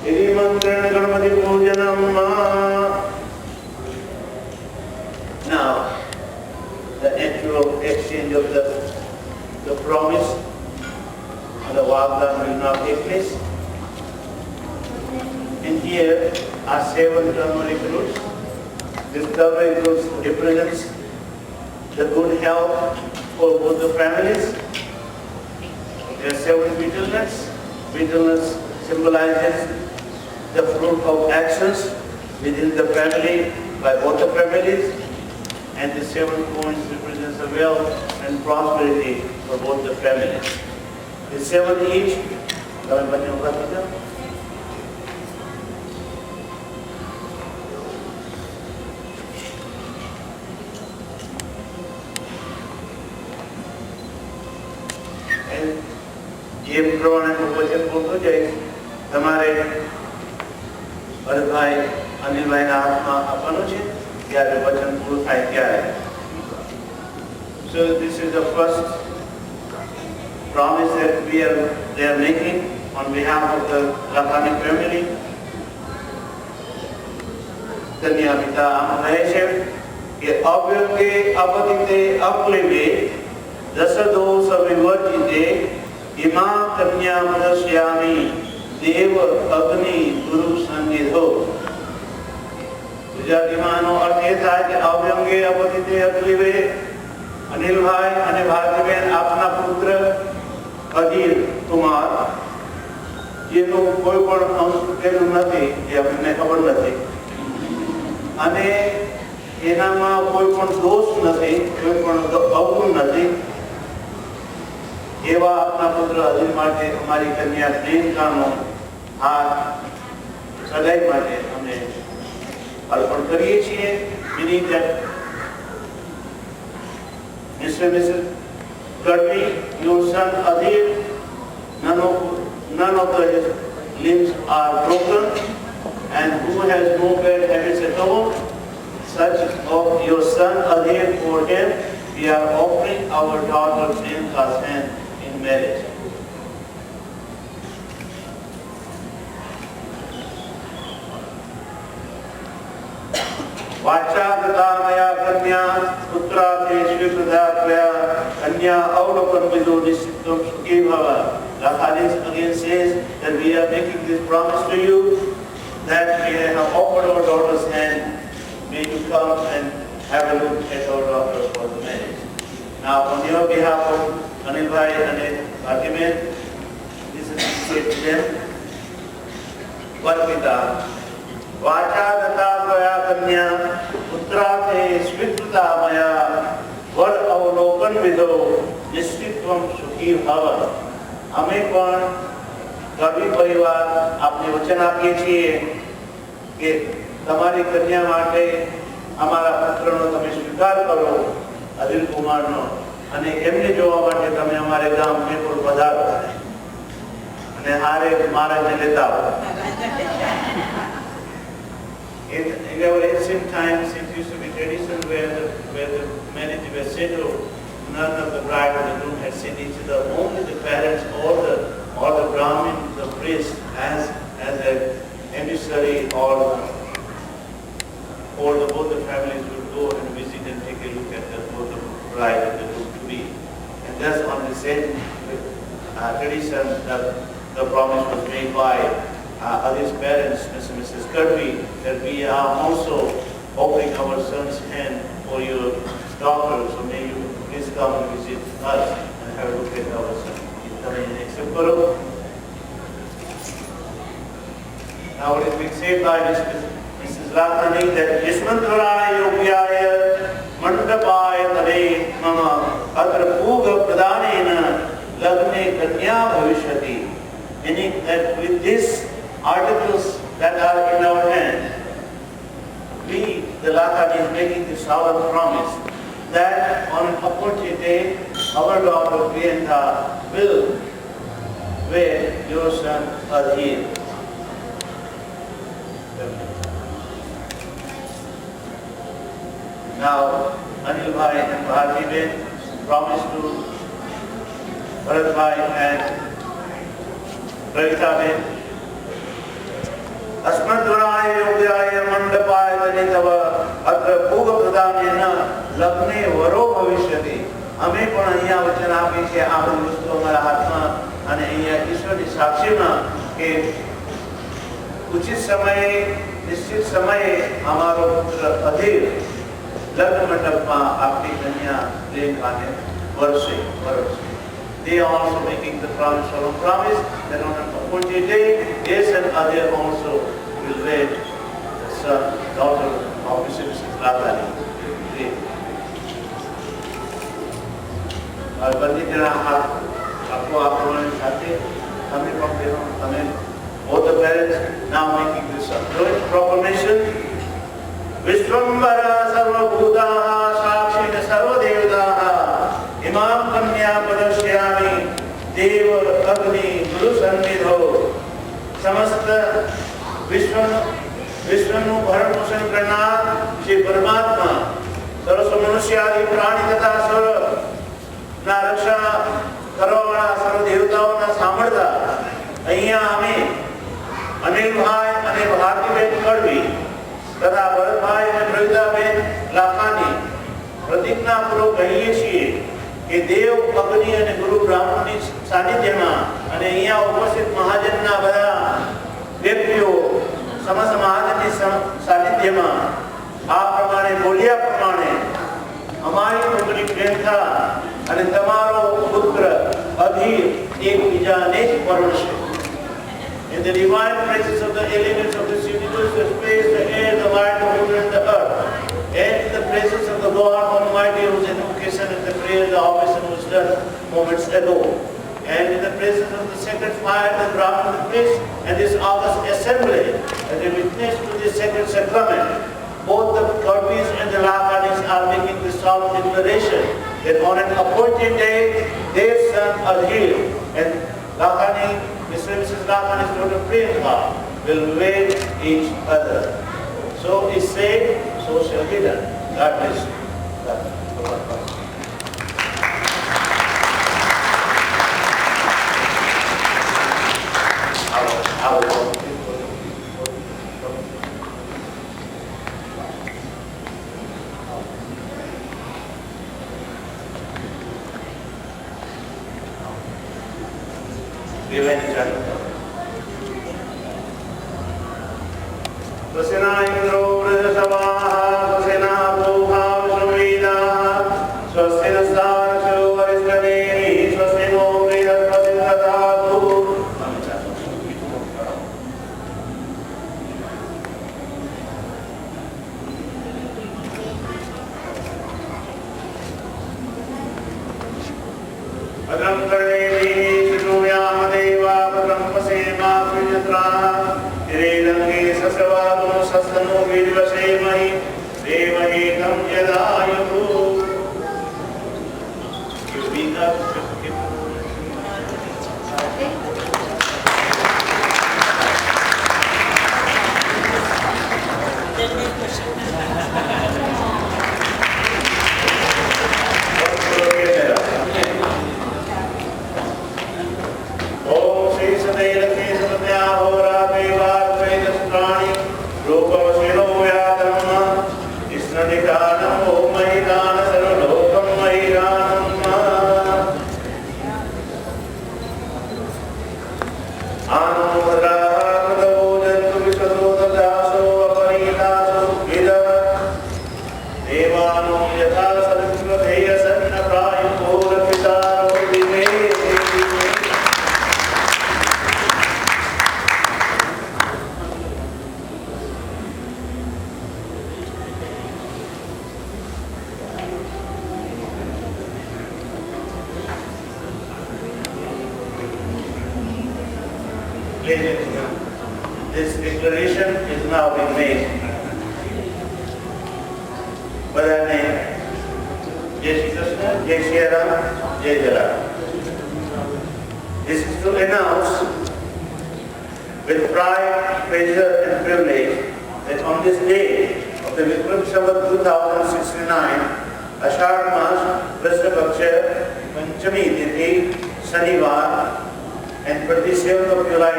Irimantrana Ganapati Pujanam. Now, the actual exchange of the promise and the Vagdan will now take place. And here are 7 turmeric roots. This turmeric roots represents the good health for both the families. There are 7 betel nuts. Betel nuts symbolizes the fruit of actions within the family by both the families, and the 7 coins represents the wealth and prosperity for both the families. The 7 each. જે પ્રમાણે વચન પૂરતું જાય તમારે ભરતભાઈ અનિલભાઈના હાથમાં આપવાનું છે ત્યારે વચન પૂરું થાય ત્યારે. So this is the first promise that they are making on behalf of the Lakhani family. કન્યા પિતા આમ કહે છે કે અવ્યંગે અપતિતે અક્લિવે દશદોષ વિવર્જિતે इमा कन्या मनस्यामी देव अग्नि गुरु संनिधो. ગુજરાતીમાંનો અર્થ એ થાય કે અવ્યંગે અપતિતે અક્લિવે અનિલભાઈ અને ભારતીબેન આપના પુત્ર અધીર કુમાર જેનું કોઈ પણ અંશ તૂટેલું નથી, એ આપણને ખબર નથી, અને એનામાં કોઈ પણ દોષ નથી, કોઈ પણ અવગુણ નથી, એવા આપના પુત્ર અર્જુન માટે અમારી કન્યા પ્રિયંકાનો હાથ સગાઈ માટે અમે અર્પણ કરીએ છીએ. meaning that Mr. and Mrs. Gadvi, your son Adil, none of the limbs are broken, and who has no bad habits at all, such of your son Adil, for him we are offering our daughter Priyanka's hand in marriage. वाचा तथा मया कन्या पुत्रा ते स्वीकृता त्वया कन्या अवलोकन विदो निश्चितं सुखी भव. Lakhadis again says that we are making this promise to you that we have offered our daughter's hand. May you come and have a look at our daughter for the marriage. Now, on your behalf of Anil Bhai and Bhartiben, this is said to them. Varpita, Vacha Data Tvaya Kanya, Putra Te Svikrita Maya, Var Avalokan Vido, Nishritvam Sukhi Bhava. અમે પણ ગઢવી પરિવાર આપને વચન આપીએ છીએ કે તમારી કન્યા માટે અમારા પુત્રનો તમે સ્વીકાર કરો, અનિલ કુમારનો, અને એમને જોવા માટે તમે અમારે ગામ મેપુર પધારો અને હારે મહારાજને લેતા આવો. In our ancient times, it used to be tradition where the marriage was settled. None of the bride or the groom had seen each other. Only the parents or the Brahmin, the priest, as an emissary or both the families would go and visit and take a look at both the bride and the groom to be. And thus, on the same tradition, the promise was made by Adil's parents, Mr. and Mrs. Gadvi, that we are also offering our son's hand for your daughter. So may you please come and visit us and have a look at our son. Now it is being said by Mrs. Lakhani that Yashmantaraya Yogyaya Mandapaya Tare Mama Atra Puga Pradhanena Lagne Kanya Bhavishati. Meaning that with these articles that are in our hand, we, the Lakhani, is making this solemn promise that on an appointed day, our daughter Priyanka will wear your son Adhir. Now, Anil Bhai and Bhartiben promise to Bharat Bhai and Ravita Ben लग्नानि तव अत्र पूग प्रदानेन लग्ने वरो भविष्यति। અમે પણ અહીંયા વચન આપી છે આ બધી વસ્તુ અમારા હાથમાં અને અહીંયા ઈશ્વરની સાક્ષીમાં કે ઉચિત સમયે નિશ્ચિત સમયે અમારો પુત્ર અધીર લગ્ન મંડપમાં આપણી કન્યા લેખાને વર્ષે. They are also making the solemn promise that on an appointed day, yes, and Adhir also will wed the son, daughter of Mrs. Latani. बंदी तेरा आपको आप लोगों ने चाहते हमें पकड़े हो हमें both the parents now making this joint proclamation. विश्वम्भर सर्वभूताः साक्षिण सर्वदेवताः इमां कन्या प्रदर्शयामि देव अग्नि गुरु सन्निधौ. समस्त विश्वનું ભરણ પોષણ કરનાર શ્રી પરમાત્મા સર્વ મનુષ્ય આદિ પ્રાણી તથા સર્વ ના રક્ષા કરવાવાળા સર્વ દેવતાઓના સાંભળતા અહીંયા અમે અનિલભાઈ અને ભારતીબેન કડવી તથા ભરતભાઈ અને પ્રવિતાબેન લાખાની પ્રતિજ્ઞાપૂર્વક કહીએ છીએ કે દેવ અગ્નિ અને ગુરુ બ્રાહ્મણની સાનિધ્યમાં અને અહીંયા ઉપસ્થિત મહાજનના બધા વ્યક્તિઓ સમસ્ત મહાજનની સાનિધ્યમાં આ પ્રમાણે બોલ્યા પ્રમાણે અમારી પુત્રી પ્રિયંકા અને તમારો પુત્ર અધીર એકબીજાને જ પરણશે. In the divine presence of the elements of this universe, the space, the air, the light, the water, and the earth, and in the presence of the God Almighty, whose invocation and the prayer, the obeisance was done moments ago, and in the presence of the sacred fire, the Brahman, the priest, and this august assembly, as a witness to this sacred sacrament, both the Kadvis and the Lakanis are making this solemn declaration that on an appointed day, their son Adhir and Lakani, Mrs. Lakani's daughter Priyanka, will wed each other. So is said, so shall be done. God bless you. This declaration is now being made by the name Jai Shri Krishna, Jai Shri Ram, Jai Jala. This is to announce with pride, pleasure and privilege that on this day of the Vikram Samvat 2069, Ashad Mas, Krishna Paksha, Panchami Tithi, Shanivar, and 27th of July